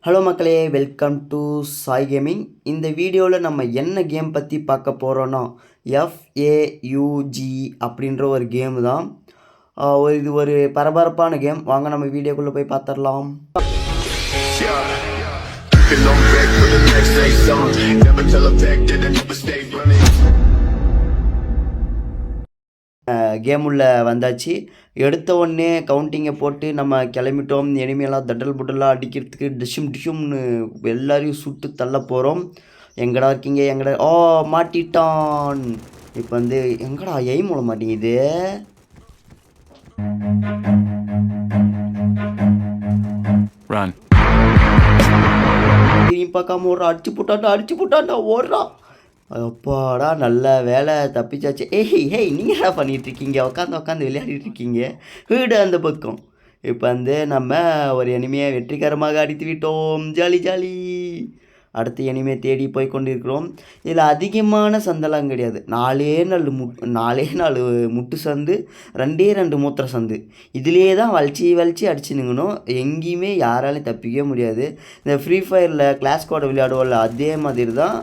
Hello மக்களே, welcome to Sai gaming. இந்த வீடியோவில் நம்ம என்ன கேம் பற்றி பார்க்க போகிறோன்னா FAUG அப்படின்ற ஒரு கேமு தான். இது ஒரு பரபரப்பான கேம். வாங்க நம்ம வீடியோக்குள்ளே போய் பார்த்துடலாம். கேம் உள்ள வந்தாச்சு. எடுத்த உடனே கவுண்டிங்கை போட்டு நம்ம கிளம்பிட்டோம். எனிமையெல்லாம் தட்டல் புட்டலாக அடிக்கிறதுக்கு டிஷும்னு எல்லாரையும் சுட்டு தள்ள போகிறோம். எங்கடா இருக்கீங்க? எங்கடா? மாட்டிட்டான். இப்போ வந்து எங்கடா எய்ம் மூல மாட்டேங்குது. திரும்பி பார்க்காம ஓடுறான். அடிச்சு போட்டான்டா ஓடுறான். அப்பாடா, நல்ல வேலை, தப்பிச்சாச்சு. ஹேய் நீங்கள் என்ன பண்ணிகிட்ருக்கீங்க? உட்காந்து விளையாடிட்டு இருக்கீங்க வீடு அந்த பக்கம். இப்போ வந்து நம்ம ஒரு எனிமையை வெற்றிகரமாக அடித்து விட்டோம். ஜாலி. அடுத்த எனிமையை தேடி போய் கொண்டிருக்கிறோம். இதில் அதிகமான சந்தெல்லாம் கிடையாது. நாலே நாலு முட்டு சந்து, 2 மூத்திர சந்து. இதிலே தான் வலிச்சு அடிச்சுனுங்கணும். எங்கேயுமே யாராலையும் தப்பிக்கவே முடியாது. இந்த ஃப்ரீ ஃபயரில் கிளாஸ் கோடை விளையாடுவோம்ல, அதே மாதிரி தான்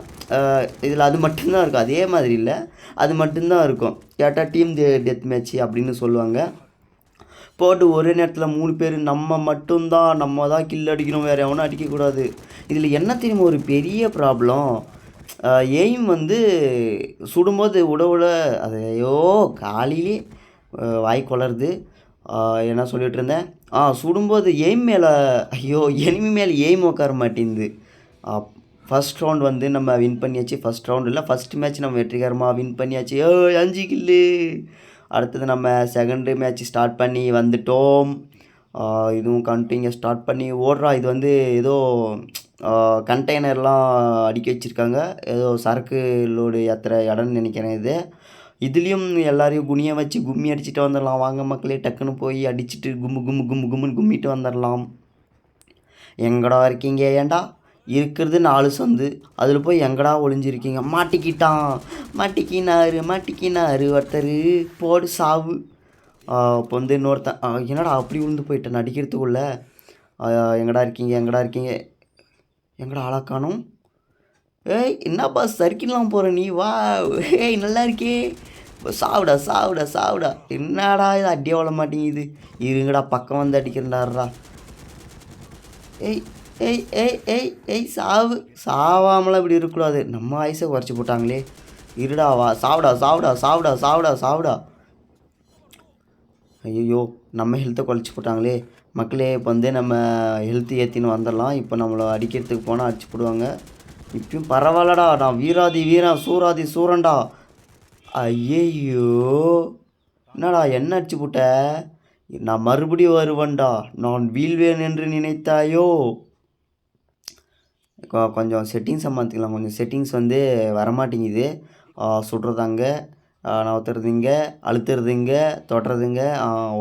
இதில் அது மட்டும்தான் இருக்கும். அதே மாதிரி இல்லை, அது மட்டும்தான் இருக்கும். கேட்டால் டீம் டெத் மேட்ச்சு அப்படின்னு சொல்லுவாங்க. போட்டு ஒரே நேரத்தில் 3 பேர் நம்ம தான் கில் அடிக்கணும், வேறு எவனும் அடிக்கக்கூடாது. இதில் என்ன தெரியுமா ஒரு பெரிய ப்ராப்ளம்? எய்ம் வந்து சுடும்போது உட அது காலையிலே வாய் கொளருது. என்ன சொல்லிகிட்டு இருந்தேன்? சுடும்போது எய்ம் மேலே எனிமி மேலே எய்ம் உட்கார மாட்டேங்குது. ஃபஸ்ட் ரவுண்ட் வந்து நம்ம வின் பண்ணியாச்சு. ஃபஸ்ட் ரவுண்ட் இல்லை, ஃபஸ்ட் மேட்ச் நம்ம வெற்றிகரமாக வின் பண்ணியாச்சு. 5 கில்லு. அடுத்தது நம்ம செகண்ட் மேட்ச் ஸ்டார்ட் பண்ணி வந்துட்டோம். இதுவும் கண்டினியூ ஸ்டார்ட் பண்ணி ஓடுறா. இது வந்து ஏதோ கண்டெய்னர்லாம் அடுக்கி வச்சுருக்காங்க. ஏதோ சரக்கு லோடு ஏற்றுற இடம்னு நினைக்கிறேன். இதுலேயும் எல்லாரையும் குனியை வச்சு கும்மி அடிச்சுட்டு வந்துடலாம். வாங்க மக்களே, டக்குன்னு போய் அடிச்சுட்டு கும்முன்னு கும்மிட்டு வந்துடலாம். எங்கடா இருக்கீங்க? ஏண்டா இருக்கிறது 4 சந்து, அதில் போய் எங்கடா ஒளிஞ்சிருக்கீங்க? மாட்டிக்கினாரு ஒருத்தர். போடு சாவு. இப்போ வந்து இன்னொருத்தன் என்னடா அப்படி விழுந்து போயிட்டேன் அடிக்கிறதுக்குள்ளே. எங்கடா இருக்கீங்க? எங்கடா ஆளாக்கானும்? என்னப்பா சர்க்கிள்லாம் போகிற நீ? வா. நல்லா இருக்கே. சாவுடா. என்னடா இது அடியே வள மாட்டேங்குது. இருங்கடா, பக்கம் வந்து அடிக்கிறேன்டாடுறா. சாவாமலாம் இப்படி இருக்கக்கூடாது. நம்ம ஆயுசை குறைச்சி போட்டாங்களே. இருடாவா. சாவுடா. ஐயோ, நம்ம ஹெல்த்தை குறைச்சி போட்டாங்களே. மக்களே, இப்போ வந்து நம்ம ஹெல்த்து ஏற்றின்னு வந்துடலாம். இப்போ நம்மளை அடிக்கிறதுக்கு போனால் அடிச்சு போடுவாங்க. இப்பயும் பரவாயில்லடா, நான் வீரன் சூரன்டா. ஐயோ, என்னடா என்ன அடிச்சு போட்ட? நான் மறுபடியும் வருவேன்டா. நான் வீழ்வேன் என்று நினைத்தாயோ? கொஞ்சம் செட்டிங்ஸை மாற்றிக்கலாம். கொஞ்சம் செட்டிங்ஸ் வந்து வரமாட்டேங்குது. சுடுறதாங்க, நவுத்துறதுங்க, அழுத்துறதுங்க, தொடுறதுங்க.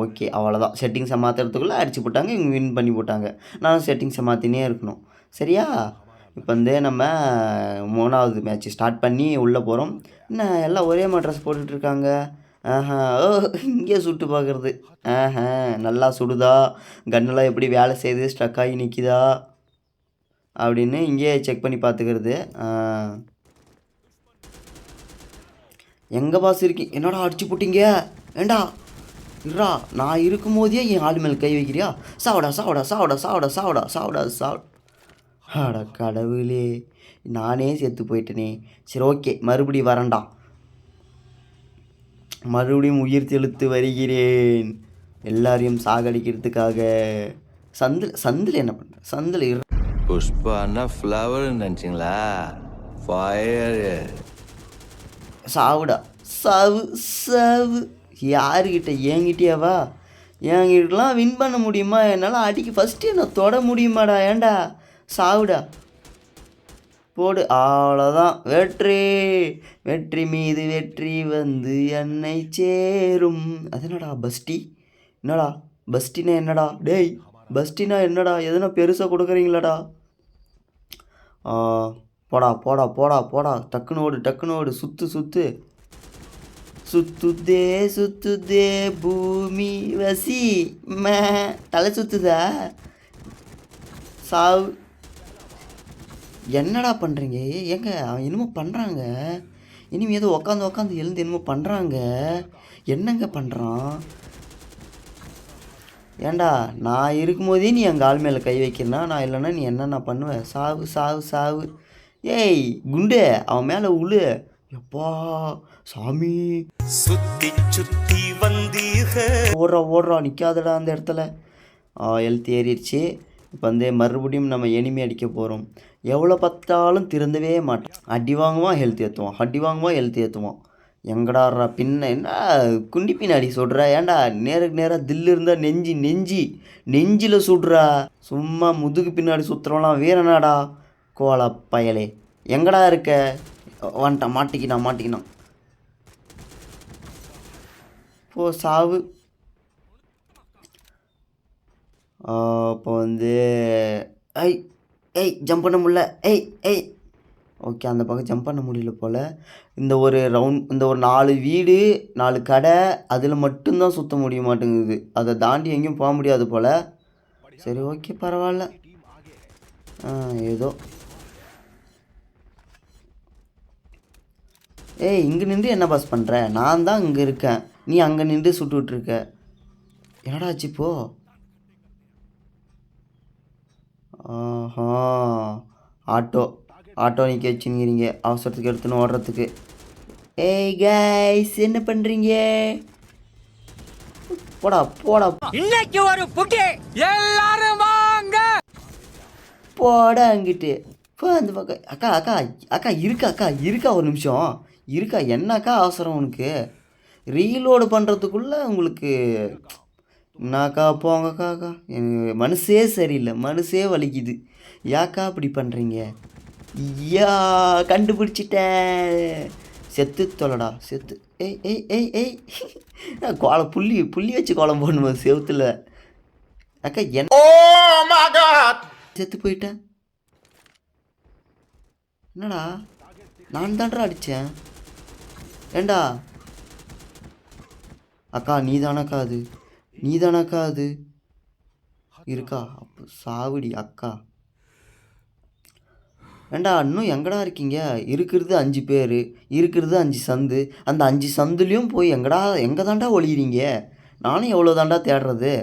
ஓகே, அவ்வளோதான். செட்டிங்ஸை மாற்றுறதுக்குள்ளே அடிச்சு போட்டாங்க. இவங்க வின் பண்ணி போட்டாங்க. நான் செட்டிங்ஸை மாற்றினே இருக்கணும். சரியா? இப்போ வந்து நம்ம 3வது மேட்ச் ஸ்டார்ட் பண்ணி உள்ளே போகிறோம். என்ன எல்லாம் ஒரே மாதிரி ட்ரெஸ் போட்டுட்ருக்காங்க? இங்கே சுட்டு பார்க்குறது. நல்லா சுடுதா? கன்னெல்லாம் எப்படி வேலை செய்யுது? ஸ்ட்ரக் ஆகி நிற்கிதா அப்படின்னு இங்கேயே செக் பண்ணி பார்த்துக்கிறது. எங்கே பாஸ் இருக்கீங்க? என்னடா அடிச்சு போட்டிங்க? ஏண்டா இருடா, நான் இருக்கும் போதே என் ஆள் மேல் கை வைக்கிறியா? சாவடா. அட கடவுளே, நானே செத்து போயிட்டேனே. சரி, ஓகே, மறுபடியும் வரேன்டா. மறுபடியும் உயிர் தெழுத்து வருகிறேன், எல்லாரையும் சாகடிக்கிறதுக்காக. சந்தில் என்ன பண்ணுறேன்? சந்தில் புஷ்பானா ஃப்ளவர் நினச்சிங்களா? ஃபயர். சாவுடா. சாவு. யாருக்கிட்ட? என்கிட்டயாவா? என்கிட்டலாம் வின் பண்ண முடியுமா? என்னால் அடிக்க ஃபஸ்ட்டு என்ன தொட முடியுமாடா? ஏண்டா சாவுடா. போடு. அவ்வளோதான். வெற்றி மீது வெற்றி வந்து என்னை சேரும். அது என்னடா பஸ்டி? என்னடா பஸ்டினா என்னடா? டேய், பஸ்டினா என்னடா? எதுனா பெருசாக கொடுக்குறீங்களாடா? போடா. டக்குன்னு ஓடு. சுத்துதே பூமி வசி. தலை சுத்துதா? சாவு. என்னடா பண்ணுறீங்க? ஏங்க அவன் என்னமோ பண்ணுறாங்க. இனிமே ஏதோ உக்காந்து எழுந்து என்னமோ பண்ணுறாங்க. என்னங்க பண்ணுறான்? ஏண்டா நான் இருக்கும்போதே நீ எங்கள் ஆள் மேலே கை வைக்கிறனா? நான் இல்லைன்னா நீ என்னென்ன பண்ணுவேன்? சாவு சாவு சாவு. ஏய் குண்டு அவன் மேலே உழு. எப்பா சாமி சுத்தி சுத்தி வந்தீக. ஓடுறா நிற்காதடா அந்த இடத்துல. ஹெல்த் ஏறிடுச்சு. இப்போ வந்து மறுபடியும் நம்ம எனிமி அடிக்க போகிறோம். எவ்வளோ பார்த்தாலும் திருந்தவே மாட்டோம். அடி வாங்குவான் ஹெல்த் ஏற்றுவான், அடி வாங்குவான் ஹெல்த் ஏற்றுவான். எங்கடாடுறா பின்ன என்ன குண்டி பின்னாடி சுடுறா? ஏன்டா நேருக்கு நேராக தில்லு இருந்தால் நெஞ்சில் சுடுறா. சும்மா முதுகு பின்னாடி சுற்றுறவலாம் வீரனாடா கோலா பயலே. எங்கடா இருக்க? வந்துட்டான், மாட்டிக்கினான். போ சாவு. இப்போ வந்து ஜம்ப் பண்ண முடியல. ஓகே அந்த பக்கம் ஜம்ப் பண்ண முடியல போல். இந்த ஒரு 4 வீடு 4 கடை அதில் மட்டும்தான் சுற்ற முடிய மாட்டேங்குது. அதை தாண்டி எங்கேயும் போக முடியாது போல். சரி ஓகே பரவாயில்ல. ஏதோ இங்கே நின்று என்ன பாஸ் பண்ணுற? நான் தான் இங்கே இருக்கேன், நீ அங்கே நின்று சுட்டுட்ருக்க. என்னடா ஆச்சு இப்போ? ஆட்டோ நிற்க வச்சுங்கிறீங்க அவசரத்துக்கு எடுத்துன்னு ஓடுறதுக்கு. கைஸ் என்ன பண்ணுறீங்க? போடா இன்னைக்கு ஒரு புட்டி எல்லாரும் வாங்க. போடா அங்கிட்டு போ அந்த பக்கம். அக்கா இருக்கா ஒரு நிமிஷம் இருக்கா? என்னக்கா அவசரம் உனக்கு? ரீலோடு பண்ணுறதுக்குள்ளே உங்களுக்கு என்னக்கா? போங்கக்கா. எனக்கு மனசே சரியில்லை, மனசே வலிக்குது. யாக்கா இப்படி பண்ணுறீங்க? கண்டுபிடிச்சிட்டேன். செத்து தொலைடா செத்து. கோலம் புள்ளி வச்சு கோலம் போடணுமா செவுத்துல? அக்கா என்ன செத்து போயிட்டேன். என்னடா நான் தான்டா அடித்தேன். ஏண்டா அக்கா நீ தானக்கா அது இருக்கா? அப்போ சாவடி அக்கா. ஏண்டா இன்னும் எங்கடா இருக்கீங்க? இருக்கிறது 5 பேர், இருக்கிறது 5 சந்து. அந்த 5 சந்துலேயும் போய் எங்கே தாண்டா ஒளிகிறீங்க? நானும் எவ்வளோ தாண்டா தேடுறது?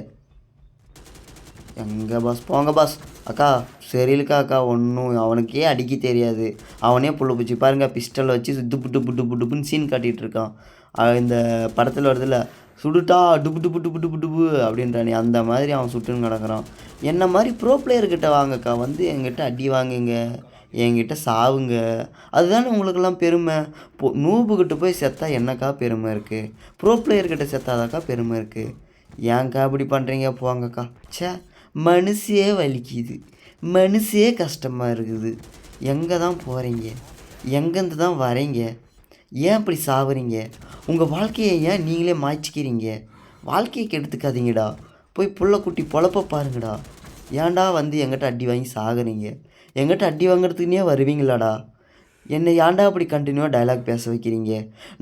எங்கே பாஸ்? போங்க பாஸ். அக்கா சரியில்லைக்கா அக்கா, ஒன்றும் அவனுக்கே அடிக்க தெரியாது. அவனே புள்ள பூச்சி பாருங்கள், பிஸ்டல் வச்சு புட்டுப்புன்னு சீன் காட்டிகிட்டு இருக்கான். இந்த படத்தில் வருதுல்ல, சுடுட்டா டுப்பு அப்படின்றானே, அந்த மாதிரி அவன் சுட்டுன்னு கிடக்குறான். என்ன மாதிரி ப்ரோ பிளேயர்கிட்ட வாங்கக்கா, வந்து என்கிட்ட அடி வாங்குங்க, என்கிட்ட சாவுங்க. அதுதானே உங்களுக்கெல்லாம் பெருமை. நூபுக்கிட்ட போய் செத்தா என்னக்கா பெருமை இருக்குது? ப்ரோ பிளேயர்கிட்ட செத்தாதாக்கா பெருமை இருக்குது. ஏன்க்கா இப்படி பண்ணுறீங்க? போங்கக்கா. மனசே வலிக்குது, மனசே கஷ்டமாக இருக்குது. எங்கே தான் போகிறீங்க? எங்கேருந்து தான் வரீங்க? ஏன் இப்படி சாவுறீங்க? உங்கள் வாழ்க்கையை ஏன் நீங்களே மாய்ச்சிக்கிறீங்க? வாழ்க்கையை கெடுத்துக்காதீங்கடா. போய் புள்ள குட்டி பொழப்ப பாருங்கடா. ஏன்டா வந்து எங்கிட்ட அடி வாங்கி சாகுறீங்க? எங்கிட்ட அடி வாங்குறதுக்குன்னே வருவீங்களாடா? என்னை ஏன்டா அப்படி கண்டினியூவாக டைலாக் பேச வைக்கிறீங்க?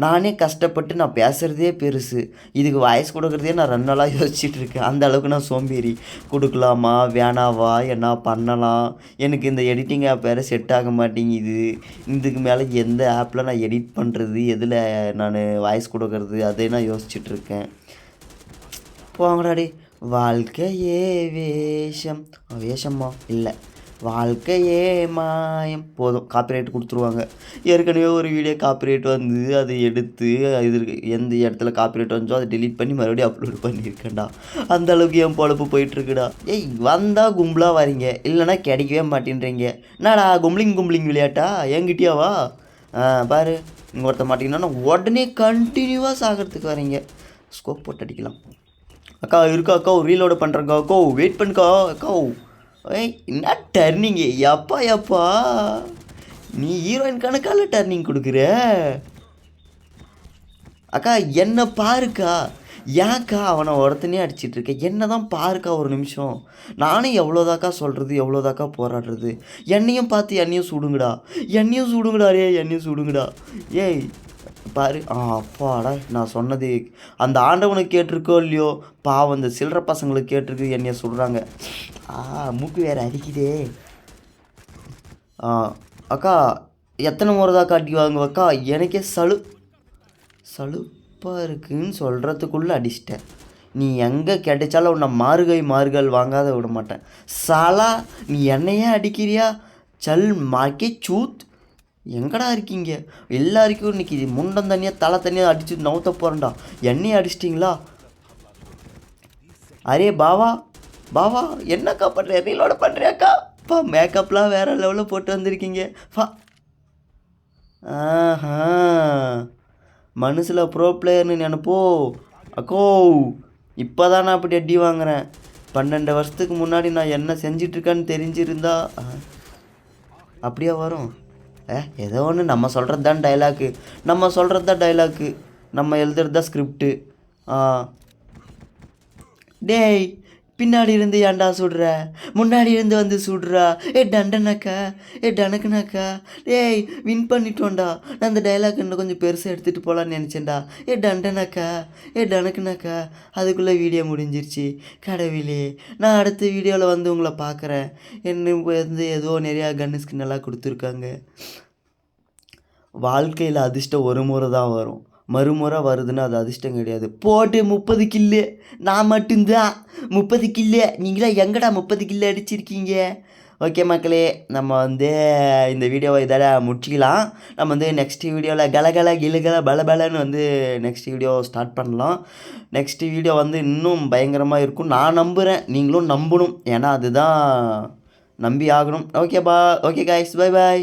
நானே கஷ்டப்பட்டு நான் பேசுகிறதே பெருசு, இதுக்கு வாய்ஸ் கொடுக்குறதே நான் 2 நாளாக யோசிச்சுட்டு இருக்கேன். அந்த அளவுக்கு நான் சோம்பேறி. கொடுக்கலாமா வேணாவா, என்ன பண்ணலாம்? எனக்கு இந்த எடிட்டிங் ஆப் வேறு செட் ஆக மாட்டேங்குது. இதுக்கு மேலே எந்த ஆப்பில் நான் எடிட் பண்ணுறது, எதில் நான் வாய்ஸ் கொடுக்கறது, அதை நான் யோசிச்சுட்ருக்கேன். போங்கடாடி. வாழ்க்கையே வேஷமா இல்லை, வாழ்க்கையே மாயம். போதும், காப்பிரைட் கொடுத்துருவாங்க. ஏற்கனவே ஒரு வீடியோ காப்பிரைட் வந்து அதை எடுத்து எந்த இடத்துல காப்பிரைட் வந்துச்சோ அதை டெலீட் பண்ணி மறுபடியும் அப்லோட் பண்ணியிருக்கேன்டா. அந்த அளவுக்கு என் பொழப்பு போயிட்டுருக்குடா. வந்தால் கும்பலாக வரீங்க, இல்லைனா கிடைக்கவே மாட்டேன்றீங்க. என்னடா கும்பலிங் விளையாட்டா? என்கிட்டயாவா? பாரு, இங்கே ஒருத்த மாட்டிங்கன்னா உடனே கண்டினியூவாக சாகிறதுக்கு வரீங்க. ஸ்கோப் போட்டு அடிக்கலாம். அக்கா இருக்கா அக்கா, ரீலோடு பண்ணுறேங்க்கா. அக்கா வெயிட் பண்ணுக்கா. அக்கா என்ன டர்னிங்கு? எப்பா நீ ஹீரோயின் கணக்கால டர்னிங் கொடுக்குற? அக்கா என்ன பாருக்கா. ஏன்க்கா அவனை ஒருத்தனே அடிச்சிட்ருக்க? என்ன தான் பாருக்கா ஒரு நிமிஷம். நானும் எவ்வளோதாக்கா சொல்கிறது, எவ்வளோதாக்கா போராடுறது? என்னையும் பார்த்து என்னையும் சுடுங்கடா. என்னையும் சுடுங்கடா. ஏய் பாரு. அப்பாடா, நான் சொன்னது அந்த ஆண்டவனுக்கு கேட்டிருக்கோ இல்லையோ, பாவம் அந்த சில்லற பசங்களுக்கு கேட்டிருக்கு, என்னைய சொல்கிறாங்க. மூக்கு வேறு அரிக்குதே. அக்கா எத்தனை முறை தான் காட்டி வாங்குவக்கா? எனக்கே சலுப்பாக இருக்குன்னு சொல்கிறதுக்குள்ளே அடிச்சிட்டேன். நீ எங்கே கிடைச்சாலும் உன்னை மாறுகள் வாங்காத விட மாட்டேன். சாலா நீ என்னையே அடிக்கிறியா? சல் மார்க்கே சூத். எங்கடா இருக்கீங்க எல்லாருக்கும்? இன்னைக்கு முண்டம் தனியாக தலை தனியாக அடிச்சு நவுத்த போகிறேன்டா. என்னையே அடிச்சிட்டிங்களா? அரே பாவா என்னக்கா பண்ணுற? ரீலோட பண்ணுறியாக்கா? மேக்கப்லாம் வேறு லெவலில் போட்டு வந்திருக்கீங்க. ஆஹா, மனசில் ப்ரோ பிளேயர்னு நினைப்போ அக்கோ. இப்போ தான் நான் அப்படி அடி வாங்குறேன். 12 வருஷத்துக்கு முன்னாடி நான் என்ன செஞ்சிட்ருக்கேன்னு தெரிஞ்சிருந்தா அப்படியே வரும். ஏதோ ஒன்று நம்ம சொல்கிறது தான் டைலாக்கு, நம்ம எழுதுறது தான் ஸ்கிரிப்டு. டேய் பின்னாடி இருந்து ஏன்டா சுடுற? முன்னாடி இருந்து வந்து சுடுறா. டனக்குனாக்கா. டேய் வின் பண்ணிட்டோண்டா. நான் அந்த டைலாக் இன்னும் கொஞ்சம் பெருசாக எடுத்துகிட்டு போகலான்னு நினச்சேன்டா. டனக்குனாக்கா. அதுக்குள்ளே வீடியோ முடிஞ்சிருச்சு. கடவுளே, நான் அடுத்த வீடியோவில் வந்து உங்களை பார்க்குறேன். என்ன வந்து ஏதோ நிறையா கன்னு ஸ்கின் எல்லாம் கொடுத்துருக்காங்க. வாழ்க்கையில் அதிர்ஷ்டம் ஒரு முறை தான் வரும், மறுமுறை வருதுன்னா அது அதிர்ஷ்டம் கிடையாது. போட்டு 30 கில்லு நான் மட்டும்தான். 30 கில்லு. நீங்களாம் எங்கடா 30 கில்லு அடிச்சிருக்கீங்க? ஓகே மக்களே, நம்ம வந்து இந்த வீடியோவை இதோட முடிச்சிக்கலாம். நம்ம வந்து நெக்ஸ்ட் வீடியோவில் கிலுகல பலன்னு வந்து நெக்ஸ்ட் வீடியோ ஸ்டார்ட் பண்ணலாம். நெக்ஸ்ட் வீடியோ வந்து இன்னும் பயங்கரமாக இருக்கும் நான் நம்புகிறேன். நீங்களும் நம்பணும், ஏன்னா அதுதான் நம்பி ஆகணும். Okay guys, by.